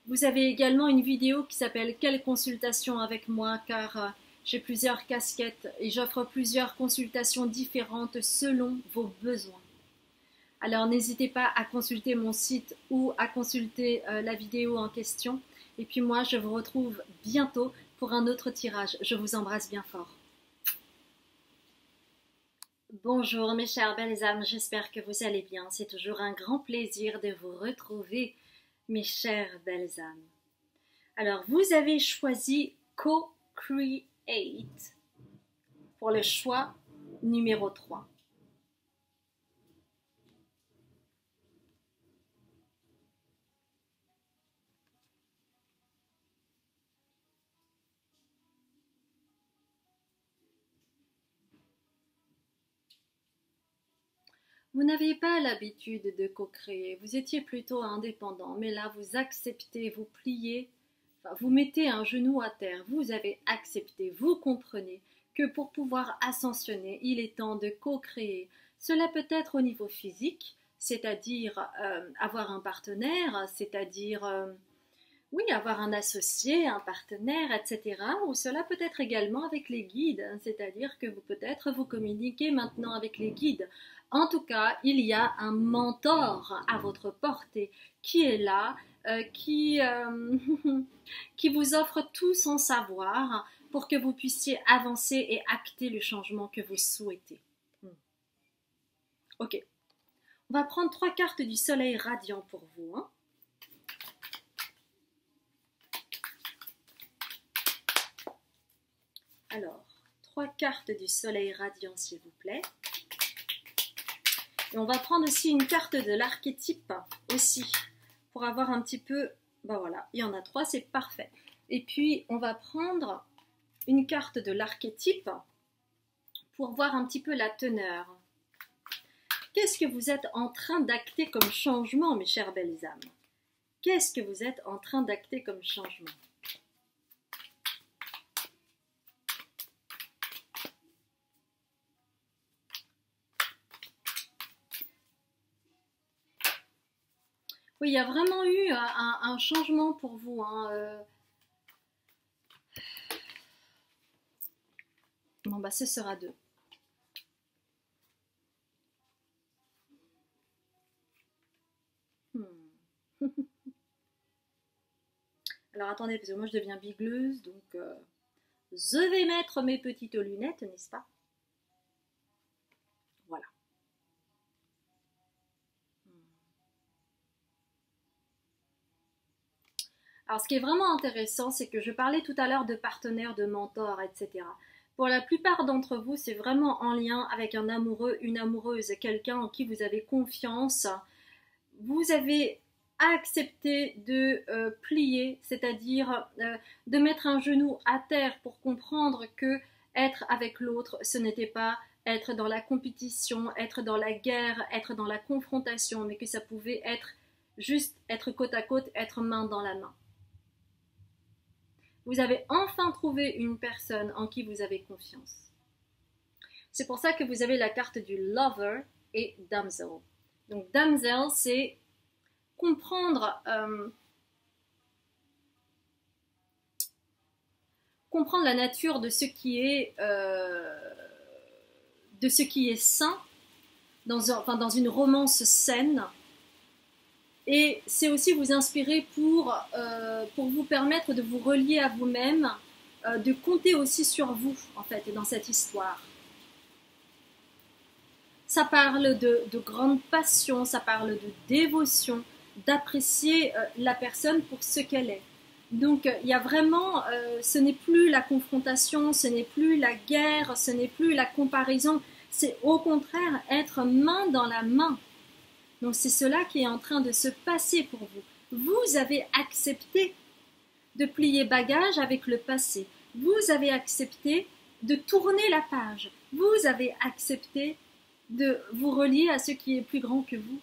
Vous avez également une vidéo qui s'appelle « Quelle consultation avec moi ?» car j'ai plusieurs casquettes et j'offre plusieurs consultations différentes selon vos besoins. Alors n'hésitez pas à consulter mon site ou à consulter la vidéo en question. Et puis moi, je vous retrouve bientôt pour un autre tirage. Je vous embrasse bien fort. Bonjour mes chères belles âmes, j'espère que vous allez bien. C'est toujours un grand plaisir de vous retrouver, mes chères belles âmes. Alors, vous avez choisi Co-Create pour le choix numéro 3. Vous n'avez pas l'habitude de co-créer, vous étiez plutôt indépendant, mais là vous acceptez, vous pliez, vous mettez un genou à terre, vous avez accepté, vous comprenez que pour pouvoir ascensionner, il est temps de co-créer. Cela peut être au niveau physique, c'est-à-dire avoir un partenaire, c'est-à-dire oui, avoir un associé, un partenaire, etc. Ou cela peut être également avec les guides, c'est-à-dire que peut-être vous communiquez maintenant avec les guides. En tout cas, il y a un mentor à votre portée qui est là, qui vous offre tout son savoir pour que vous puissiez avancer et acter le changement que vous souhaitez. Ok, on va prendre 3 cartes du soleil radiant pour vous. Alors, 3 cartes du soleil radiant s'il vous plaît. Et on va prendre aussi une carte de l'archétype aussi, pour avoir un petit peu, ben voilà, il y en a 3, c'est parfait. Et puis on va prendre une carte de l'archétype pour voir un petit peu la teneur. Qu'est-ce que vous êtes en train d'acter comme changement, mes chères belles âmes? Qu'est-ce que vous êtes en train d'acter comme changement? Oui, il y a vraiment eu un changement pour vous. Bon, bah, ce sera 2. Alors attendez, parce que moi je deviens bigleuse, donc je vais mettre mes petites lunettes, n'est-ce pas? Voilà. Alors ce qui est vraiment intéressant, c'est que je parlais tout à l'heure de partenaires, de mentors, etc. Pour la plupart d'entre vous, c'est vraiment en lien avec un amoureux, une amoureuse, quelqu'un en qui vous avez confiance. Vous avez accepté de plier, c'est-à-dire de mettre un genou à terre pour comprendre que être avec l'autre, ce n'était pas être dans la compétition, être dans la guerre, être dans la confrontation, mais que ça pouvait être juste être côte à côte, être main dans la main. Vous avez enfin trouvé une personne en qui vous avez confiance. C'est pour ça que vous avez la carte du Lover et Damsel. Donc Damsel, c'est comprendre la nature de ce qui est sain dans une romance saine. Et c'est aussi vous inspirer pour vous permettre de vous relier à vous-même, de compter aussi sur vous, en fait, dans cette histoire. Ça parle de grande passion, ça parle de dévotion, d'apprécier la personne pour ce qu'elle est. Donc il y a vraiment, ce n'est plus la confrontation, ce n'est plus la guerre, ce n'est plus la comparaison, c'est au contraire être main dans la main. Donc c'est cela qui est en train de se passer pour vous. Vous avez accepté de plier bagage avec le passé. Vous avez accepté de tourner la page. Vous avez accepté de vous relier à ce qui est plus grand que vous.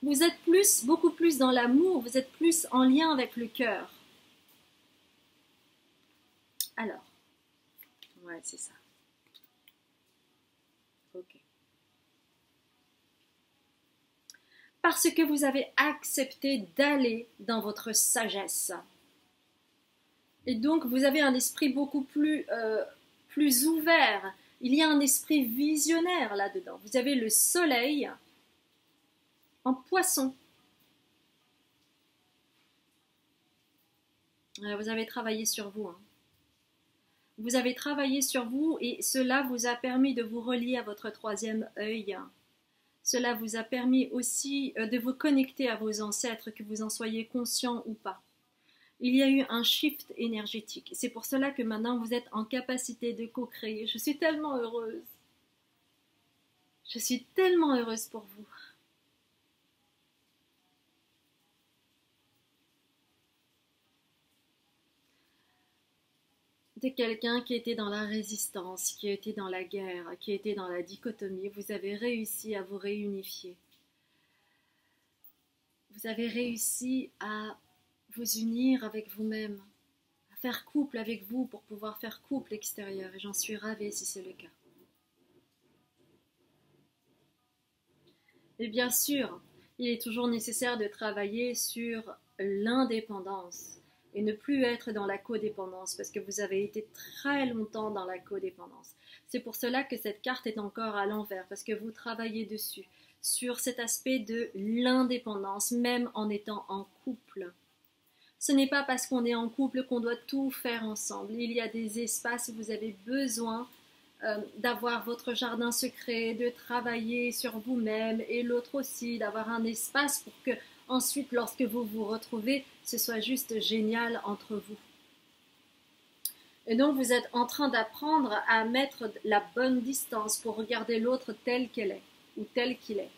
Vous êtes beaucoup plus dans l'amour, vous êtes plus en lien avec le cœur. Alors, ouais, c'est ça. Ok. Parce que vous avez accepté d'aller dans votre sagesse. Et donc, vous avez un esprit beaucoup plus ouvert. Il y a un esprit visionnaire là-dedans. Vous avez le soleil en poisson. Vous avez travaillé sur vous. Hein. Vous avez travaillé sur vous et cela vous a permis de vous relier à votre troisième œil. Cela vous a permis aussi de vous connecter à vos ancêtres, que vous en soyez conscient ou pas. Il y a eu un shift énergétique. C'est pour cela que maintenant vous êtes en capacité de co-créer. Je suis tellement heureuse. Je suis tellement heureuse pour vous. De quelqu'un qui était dans la résistance, qui était dans la guerre, qui était dans la dichotomie, vous avez réussi à vous réunifier. Vous avez réussi à vous unir avec vous-même, à faire couple avec vous pour pouvoir faire couple extérieur. Et j'en suis ravie si c'est le cas. Et bien sûr, il est toujours nécessaire de travailler sur l'indépendance et ne plus être dans la codépendance parce que vous avez été très longtemps dans la codépendance. C'est pour cela que cette carte est encore à l'envers parce que vous travaillez dessus, sur cet aspect de l'indépendance, même en étant en couple. Ce n'est pas parce qu'on est en couple qu'on doit tout faire ensemble. Il y a des espaces où vous avez besoin d'avoir votre jardin secret, de travailler sur vous-même et l'autre aussi, d'avoir un espace pour que ensuite, lorsque vous vous retrouvez, ce soit juste génial entre vous. Et donc, vous êtes en train d'apprendre à mettre la bonne distance pour regarder l'autre tel qu'elle est ou tel qu'il est.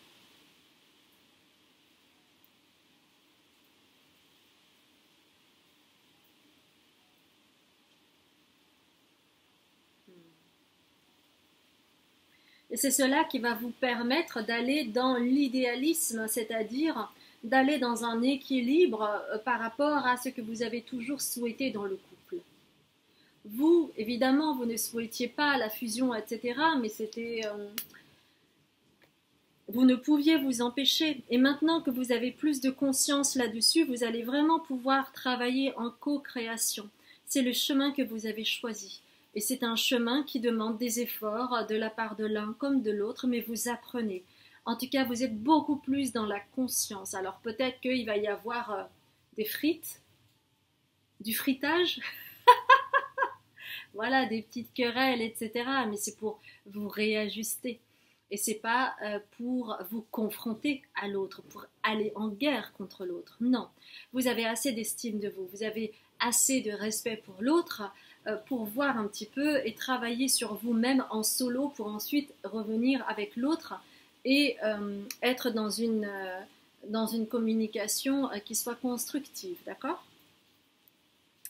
Et c'est cela qui va vous permettre d'aller dans l'idéalisme, c'est-à-dire d'aller dans un équilibre par rapport à ce que vous avez toujours souhaité dans le couple. Vous, évidemment, vous ne souhaitiez pas la fusion, etc., mais c'était... vous ne pouviez vous empêcher. Et maintenant que vous avez plus de conscience là-dessus, vous allez vraiment pouvoir travailler en co-création. C'est le chemin que vous avez choisi. Et c'est un chemin qui demande des efforts de la part de l'un comme de l'autre, mais vous apprenez En tout cas, vous êtes beaucoup plus dans la conscience. Alors peut-être qu'il va y avoir des frites, du fritage, voilà, des petites querelles, etc. Mais c'est pour vous réajuster. Et c'est pas pour vous confronter à l'autre, pour aller en guerre contre l'autre. Non, vous avez assez d'estime de vous, vous avez assez de respect pour l'autre pour voir un petit peu et travailler sur vous-même en solo pour ensuite revenir avec l'autre et être dans une communication qui soit constructive, d'accord?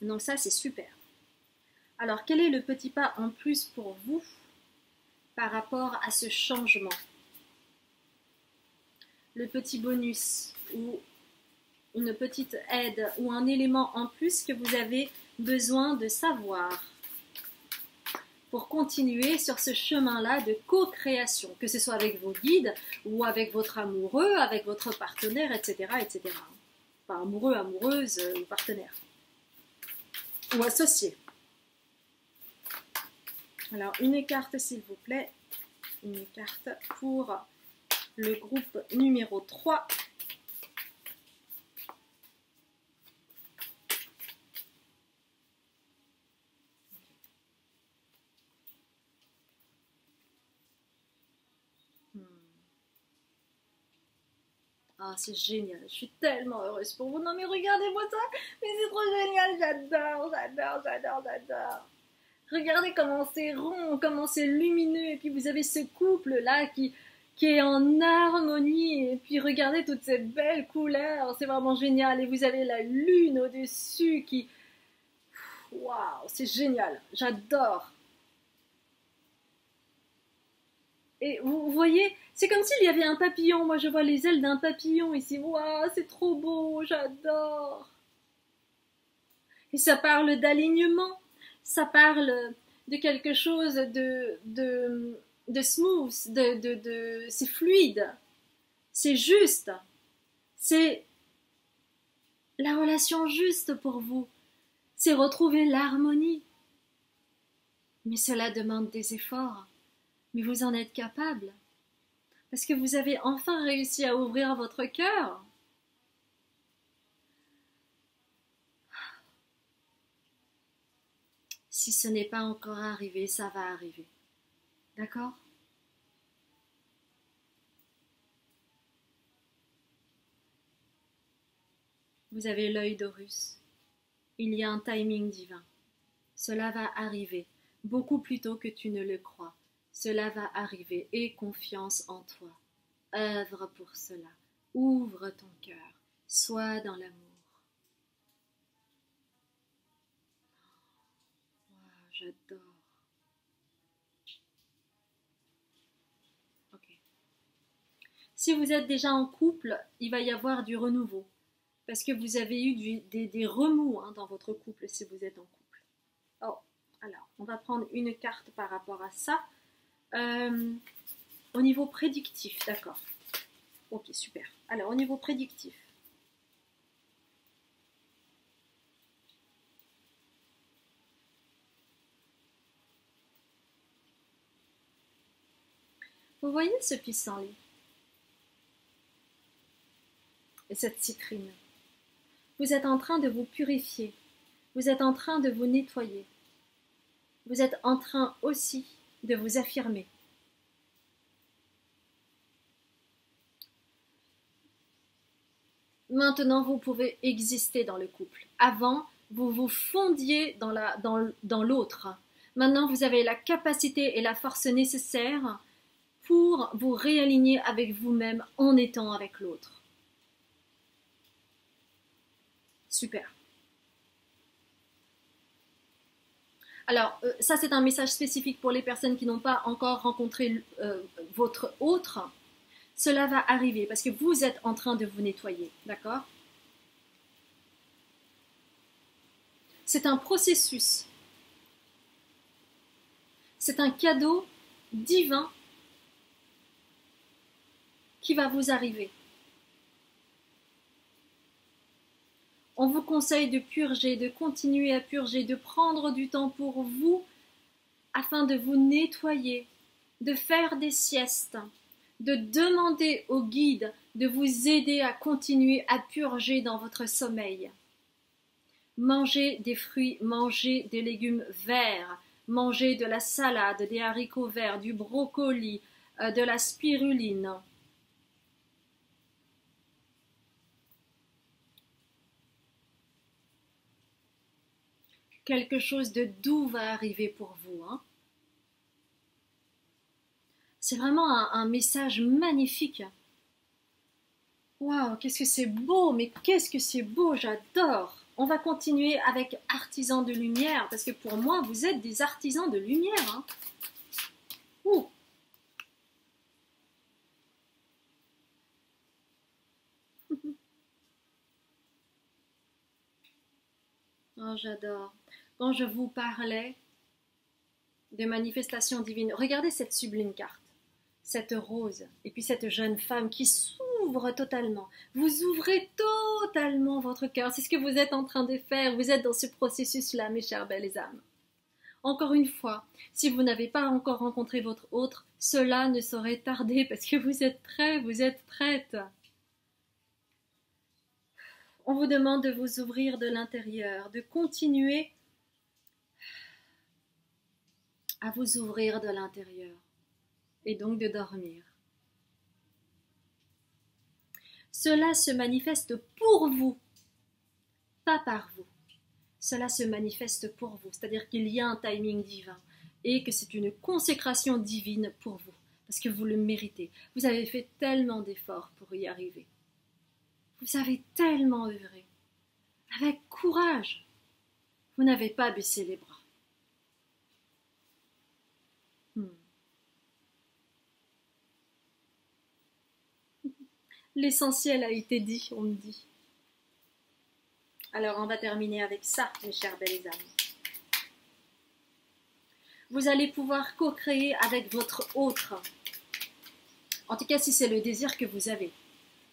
Donc ça, c'est super. Alors, quel est le petit pas en plus pour vous par rapport à ce changement? Le petit bonus ou une petite aide ou un élément en plus que vous avez besoin de savoir pour continuer sur ce chemin-là de co-création, que ce soit avec vos guides ou avec votre amoureux, avec votre partenaire, etc. etc. Enfin, amoureux, amoureuse ou partenaire. Ou associé. Alors, une carte s'il vous plaît. Une carte pour le groupe numéro 3. Ah, c'est génial, je suis tellement heureuse pour vous. Non mais regardez-moi ça, mais c'est trop génial, j'adore, j'adore, j'adore, j'adore. Regardez comment c'est rond, comment c'est lumineux, et puis vous avez ce couple-là qui est en harmonie, et puis regardez toutes ces belles couleurs, c'est vraiment génial, et vous avez la lune au-dessus qui... Waouh, c'est génial, j'adore. Et vous voyez, c'est comme s'il y avait un papillon. Moi, je vois les ailes d'un papillon ici. Waouh, c'est trop beau, j'adore. Et ça parle d'alignement. Ça parle de quelque chose de smooth, c'est fluide. C'est juste. C'est la relation juste pour vous. C'est retrouver l'harmonie. Mais cela demande des efforts. Mais vous en êtes capable. Parce que vous avez enfin réussi à ouvrir votre cœur. Si ce n'est pas encore arrivé, ça va arriver. D'accord? Vous avez l'œil d'Horus. Il y a un timing divin. Cela va arriver, beaucoup plus tôt que tu ne le crois. Cela va arriver, aie confiance en toi. Œuvre pour cela. Ouvre ton cœur. Sois dans l'amour. Wow, j'adore. Ok. Si vous êtes déjà en couple, il va y avoir du renouveau. Parce que vous avez eu des remous dans votre couple si vous êtes en couple. Oh, alors, on va prendre une carte par rapport à ça. Au niveau prédictif, d'accord. Ok, super. Alors, au niveau prédictif. Vous voyez ce pissenlit et cette citrine. Vous êtes en train de vous purifier. Vous êtes en train de vous nettoyer. Vous êtes en train aussi de vous affirmer. Maintenant, vous pouvez exister dans le couple. Avant, vous vous fondiez dans l'autre. Maintenant, vous avez la capacité et la force nécessaire pour vous réaligner avec vous-même en étant avec l'autre. Super. Alors, ça c'est un message spécifique pour les personnes qui n'ont pas encore rencontré votre autre. Cela va arriver parce que vous êtes en train de vous nettoyer, d'accord? C'est un processus. C'est un cadeau divin qui va vous arriver. On vous conseille de purger, de continuer à purger, de prendre du temps pour vous afin de vous nettoyer, de faire des siestes, de demander au guide de vous aider à continuer à purger dans votre sommeil. Mangez des fruits, mangez des légumes verts, mangez de la salade, des haricots verts, du brocoli, de la spiruline. Quelque chose de doux va arriver pour vous. Hein. C'est vraiment un message magnifique. Waouh, qu'est-ce que c'est beau, mais qu'est-ce que c'est beau, j'adore. On va continuer avec artisans de lumière, parce que pour moi, vous êtes des artisans de lumière. Hein. Ouh. Oh, j'adore. Quand je vous parlais de manifestations divines, regardez cette sublime carte, cette rose, et puis cette jeune femme qui s'ouvre totalement. Vous ouvrez totalement votre cœur. C'est ce que vous êtes en train de faire. Vous êtes dans ce processus-là, mes chères belles âmes. Encore une fois, si vous n'avez pas encore rencontré votre autre, cela ne saurait tarder parce que vous êtes prêts, vous êtes prêtes. On vous demande de vous ouvrir de l'intérieur, de continuer à vous ouvrir de l'intérieur et donc de dormir. Cela se manifeste pour vous, pas par vous. Cela se manifeste pour vous, c'est-à-dire qu'il y a un timing divin et que c'est une consécration divine pour vous, parce que vous le méritez. Vous avez fait tellement d'efforts pour y arriver. Vous avez tellement œuvré, avec courage. Vous n'avez pas baissé les bras. L'essentiel a été dit, on me dit. Alors on va terminer avec ça, mes chères belles âmes. Vous allez pouvoir co-créer avec votre autre. En tout cas, si c'est le désir que vous avez.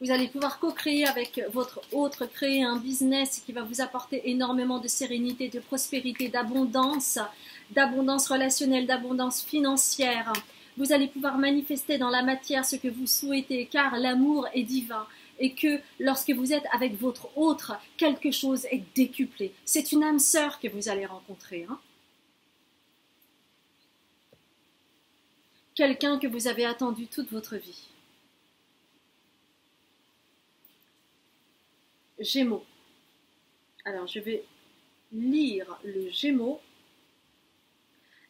Vous allez pouvoir co-créer avec votre autre, créer un business qui va vous apporter énormément de sérénité, de prospérité, d'abondance relationnelle, d'abondance financière. Vous allez pouvoir manifester dans la matière ce que vous souhaitez, car l'amour est divin. Et que lorsque vous êtes avec votre autre, quelque chose est décuplé. C'est une âme sœur que vous allez rencontrer. Hein. Quelqu'un que vous avez attendu toute votre vie. Gémeaux. Alors, je vais lire le Gémeaux.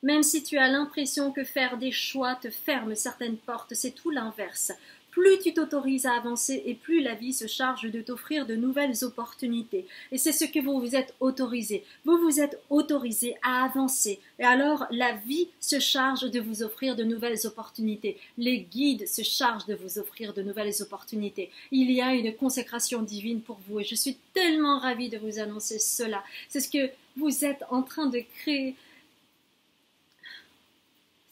Même si tu as l'impression que faire des choix te ferme certaines portes, c'est tout l'inverse. Plus tu t'autorises à avancer et plus la vie se charge de t'offrir de nouvelles opportunités. Et c'est ce que vous vous êtes autorisé. Vous vous êtes autorisé à avancer. Et alors la vie se charge de vous offrir de nouvelles opportunités. Les guides se chargent de vous offrir de nouvelles opportunités. Il y a une consécration divine pour vous et je suis tellement ravie de vous annoncer cela. C'est ce que vous êtes en train de créer.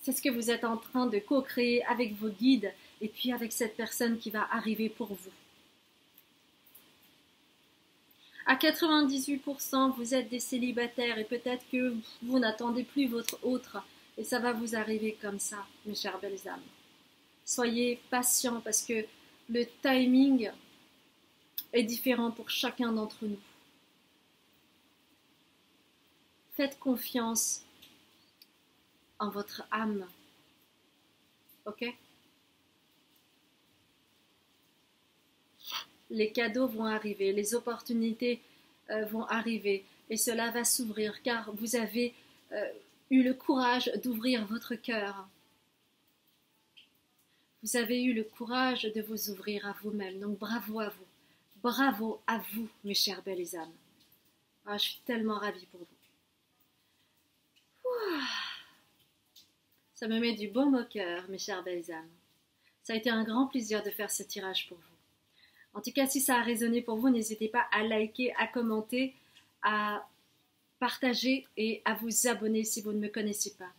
C'est ce que vous êtes en train de co-créer avec vos guides et puis avec cette personne qui va arriver pour vous. À 98%, vous êtes des célibataires et peut-être que vous n'attendez plus votre autre et ça va vous arriver comme ça, mes chères belles âmes. Soyez patients parce que le timing est différent pour chacun d'entre nous. Faites confiance en votre âme. Ok? Les cadeaux vont arriver, les opportunités vont arriver et cela va s'ouvrir car vous avez eu le courage d'ouvrir votre cœur. Vous avez eu le courage de vous ouvrir à vous-même. Donc bravo à vous. Bravo à vous, mes chères belles âmes. Ah, je suis tellement ravie pour vous. Ouah. Ça me met du baume au cœur, mes chères belles âmes. Ça a été un grand plaisir de faire ce tirage pour vous. En tout cas, si ça a résonné pour vous, n'hésitez pas à liker, à commenter, à partager et à vous abonner si vous ne me connaissez pas.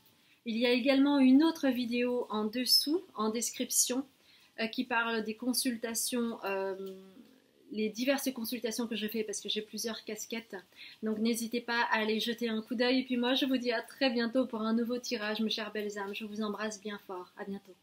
Il y a également une autre vidéo en dessous, en description, qui parle des consultations, les diverses consultations que je fais parce que j'ai plusieurs casquettes. Donc n'hésitez pas à aller jeter un coup d'œil. Et puis moi, je vous dis à très bientôt pour un nouveau tirage, mes chères belles âmes. Je vous embrasse bien fort. À bientôt.